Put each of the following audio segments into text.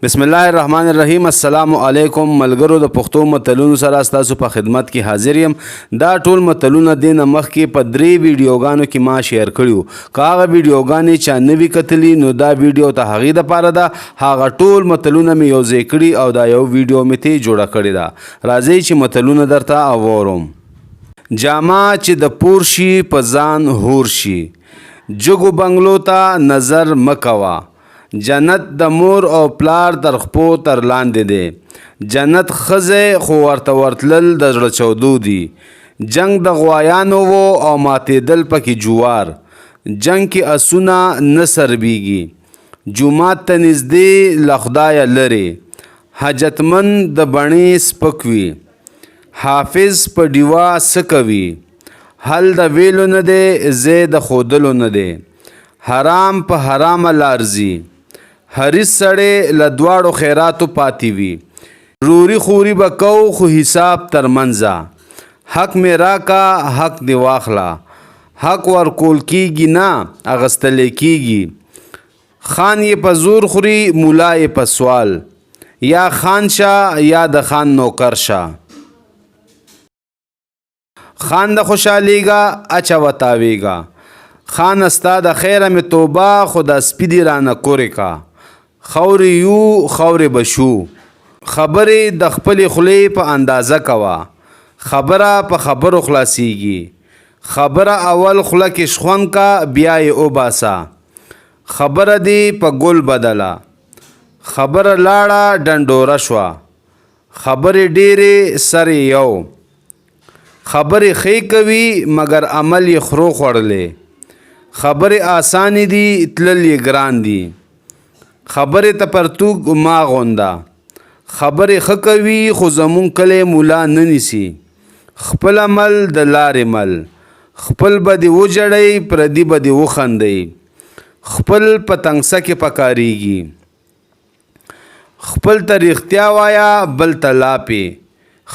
بسم الله الرحمن الرحیم. السلام علیکم ملګرو. د پښتو متلونو سره ستاسو په خدمت کې حاضر یم. دا ټول متلونه د نه مخکې په 3 ویډیوګانو کې ما شیر کړیو. که هغه ویډیوګانې چا نه وي کتلي نو دا ویډیو ته هغې دپاره ده. هغه ټول متلونه مې یو ځای کړي او دا یو ویډیو مې ترې جوړه کړې ده. راځئ چې متلونه درته اورم. جامه چې د پور شي په ځان هور شي، جګو بنګلو ته نظر مه کوه. جنت د مور او پلار تر خپو تر لاندې دی. جنت ښځې خو ورته ورتلل د زړه چودو دي. جنگ د غوایانو و او ماتېدل پکې جوار. جنگ کې اسونه نه سربیږي. جومات ته نږدې له خدایه لرې. حاجتمند د بڼې سپک وي. حافظ په ډیوه څه کوي؟ حل د ویلو نه دی، ځای د ښودلو نه دی. حرام په حرامه لارځي. حریص سړی له دواړو خیراتو پاتې وي. روري خوري به کو خو حساب تر منځه. حق مې راکا حق دې واخله. حق ورکول کیږي نه اغستلی کیږي. خان یې په زور خوري، مولا یې په سوال. یا خان شه یا د خان نوکر شه. خان د خوشحالیږه اچوه تاویږه. خان استا د خیره مې توبه، خو د سپي دې رانه کورې کا. خورې یو خورې بشو. خبرې د خپلې خولې په اندازه کوه. خبره په خبرو خلاصیږي. خبره اول خوله کې شخوند کا، بیا یې وباسه. خبره دې په ګل بدله. خبره لاړه ډنډوره شوه. خبرې ډېرې سر یو. خبرې ښې کوي مګر عمل یې خرو خوړلی. خبرې آسانې دي تلل یې ګران دي. خبرې ته پرتوګ ما غونده. خبرې ښه کوي خو زمونږ کلی مولا نه نیسي. خپل عمل د لارې مل. خپل به دې وجړئ پردي به دې وخندئ. خپل په تنګسه کې پکارېږي. خپل ته رښتیا وایه بل ته لاپې.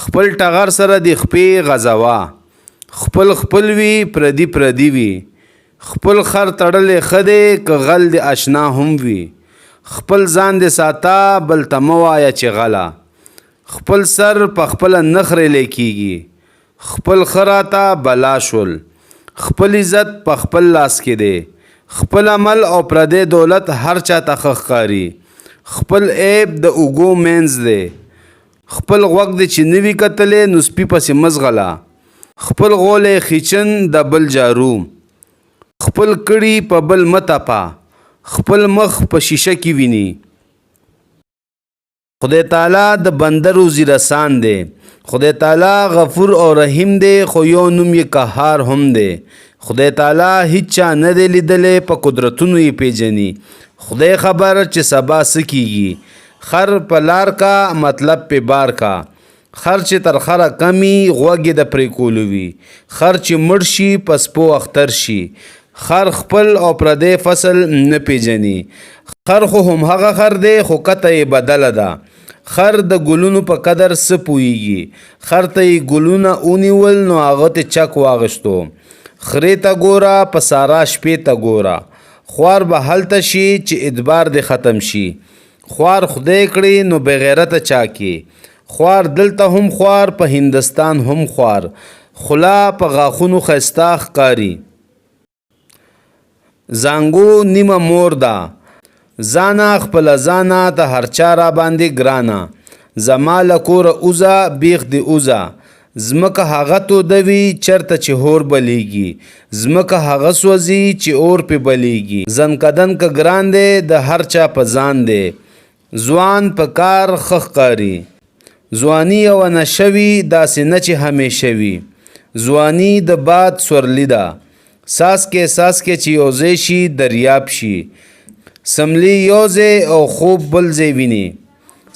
خپل ټغر سره دې خپې غځوه. خپل خپل وي پردي پردي وي. خپل خر تړلی ښه دی که غل د اشنا هم وي. خپل ځان دې ساته بل ته مه وایه چې غله. خپل سر په خپله نه خریلی کېږي. خپل ښه راته بلا شول. خپل عزت په خپل لاس کې دی. خپل عمل او پردی دولت هر چا ته ښه ښکاري. خپل عیب د اوږو منځ دی. خپل غوږ دې چې نه وي کتلی نو سپي پسې مه ځغله. خپل غولی خیچن د بل جارو. خپل کړي په بل مه تپه. خپل مخ په شیشه کې ویني. خدای تعالی د بنده روزي رسان دی. خدای تعالی غفور او رحیم دی، خو یو نوم یې قهار هم دی. خدای تعالی هیڅ چا نه دی لیدلی، په قدرتونو یې پیژني. خدای خبر چې سبا څه کیږي. خر په لار کا مطلب په بار کا. خر چې تر خره کمی غوږ یې د پرې کولو وي. خر چې مړ شي په سپو اختر شي. خر خپل او پردی فصل نه پیژني. خر خو هم هغه خر دی خو کته یې بدله ده. خر د ګلونو په قدر څه پوهیږي. خر ته یې ګلونه ونیول نو هغه ته چک واغشتو. خرې ته ګوره په سارا شپې ته ګوره. خوار به هلته شي چې ادبار دې ختم شي. خوار خدای کړي نو بغیرته چا کې. خوار دلته هم خوار، په هندستان هم خوار. خلا په غاښونو ښایسته ښکاري. زانګو نیمه مور ده. ځانه خپله ځانه ته هر چا را باندې ګرانه. زما له کوره اوزه بیخ دې اوزه. ځمکه هغه تودوي چرته چې هور بلیږي. ځمکه هغه سوځي چې اور پې بلیږي. زنکدن که ګران دی د هر چا په ځان دی. ځوان په کار ښه ښکاري. ځواني یوه نشه وي داسې نه چې همیشه وي. ځواني د باد سورلي ده. ساسکې ساسکې چې یو ځای شي دریاب شي. سملي یو ځای او خوب بل ځای ویني.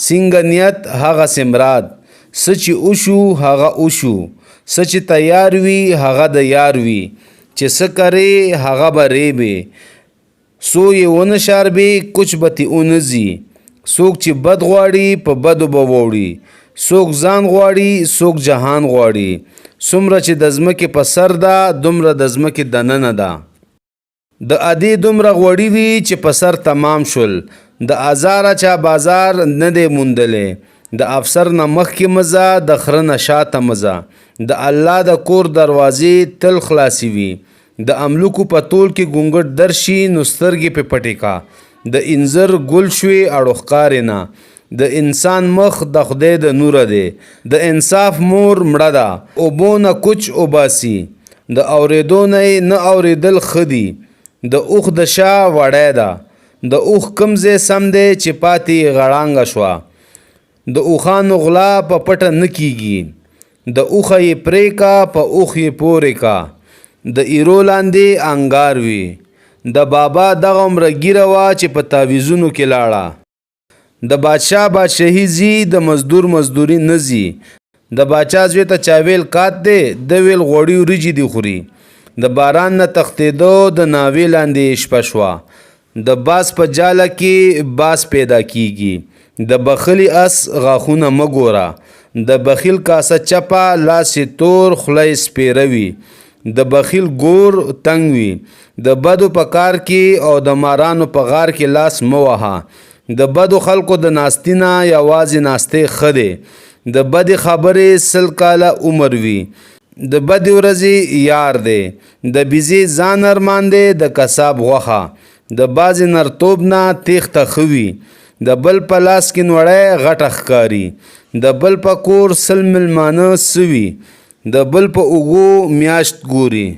څنګه نیت هغسې مراد. څه چې وشو هغه وشو. څه چې تیار وي هغه د یار وي. چې څه کرې هغه به ریبې. سو یې ونه شاربې کوچ به تې ونه ځي. څوک چې بد غواړي په بدو به ووړي. څوک ځان غواړي څوک جهان غواړي. څومره چې د ځمکې په سر ده دومره د ځمکې دننه ده. د ادې دومره غوړي وي چې په سر تمام شول. د ازاره چا بازار نه دی موندلې د افسر نه مخکې مزه د خره نه شاته مزه د الله د کور دروازې تل خلاصې وي د املوکو په تول کې ګونګټ درشي نو سترګې په پټې کا د انځر ګل شوي اړو ښکارې نه د انسان مخ د خدای د نوره دی د انصاف مور مړه ده اوبو نه کوچ اوباسي د اورېدو نه اورېدل ښه دي د اوښ د شا وړی ده د اوښ کوم ځای سم دی چې پاتې غړانګه شوه د اوښانو غلا په پټه نه کیږي د اوښه یې پرې کا په اوښ یې پورې کا د ایرو لاندې انګار وي د بابا دغه عمره ګیره وه چې په تعویذونو کې لاړه د بادشاه بادشاهي ځي د مزدور مزدوري نه ځي د باچا زوی ته چا ویل کات دی د ویل غوړي وریجې دي خوري د باران نه تښتېدو د ناوې لاندې شپه شوه د باز په جاله کې باز پیدا کیږي د بخلي اس غاښونه مه ګوره د بخیل کاسه چپه لاس یې تور خوله یې سپېره وي د بخیل ګور تنګ وي د بدو په کار کې او د مارانو په غار کې لاس مه وهه د بدو خلکو د ناستي نه یوازې ناستې ښه دی د بدې خبرې 100 کاله عمر وي د بدې ورځې یار دی د بیزې ځان ارمان دی د کساب غوښه د بعضې نرتوب نه تیښته ښه وي د بل په لاس کې نوړی غټه ښکاري د بل په کور 100 مېلمانه سوي د بل په اوږو میاشت ګوري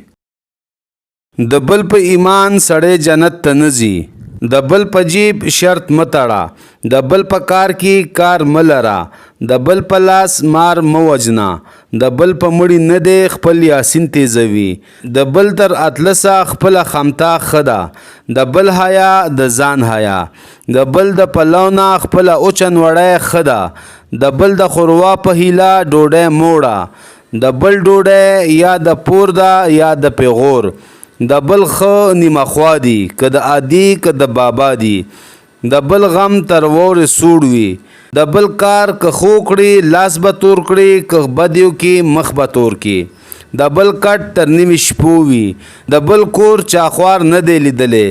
د بل په ایمان سړی جنت ته نه ځي د بل په جیب شرط مه تړه د بل په کار کې کار مه لره د بل په لاس مار مه وژنه د بل په مړي نه دی خپل یاسین تیزوي د بل تر اطلسه خپله خمتا ښه ده د بل حیا د ځان حیا د بل د پلو نه خپله اوچن وړی ښه ده د بل د خوروا په هیله ډوډۍ موړه د بل ډوډۍ یا د پور ده یا د پیغور د بل ښه نیمه خوا دي که د عادي که د بابا دي د بل غم تر وورې سوړ وي د بل کار که خو کړي لاس به تور کړي که بد یو کې مخ به تور کړي د بل کټ تر نیمې شپو وي د بل کور چاخوار نه دی لیدلی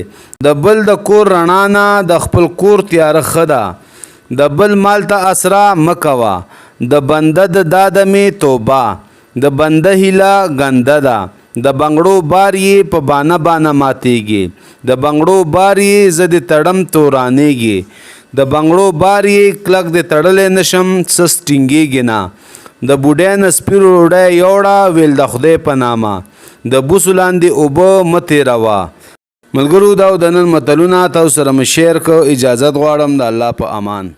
د بل د کور رڼا نه د خپل کور تیاره ښه ده د بل مال ته اسرا مه کوه د بنده د داده مې توبه د بنده هیله ګنده ده د بنګړو بار یې په بانه بانه ماتیږي د بنګړو بار یې زه دې تړم تورانیږي د بنګړو بار یې کلک دې تړلی نشم سس ټینګیږي نه د بوډۍ نه سپیرو ډوډۍ یوړه ویل د خدای په نامه د بوسو لاندې اوبه مه تېروه ملګرو دا د نن متلونه تاسو سره مې شیر کړ اجازت غواړم د الله په امان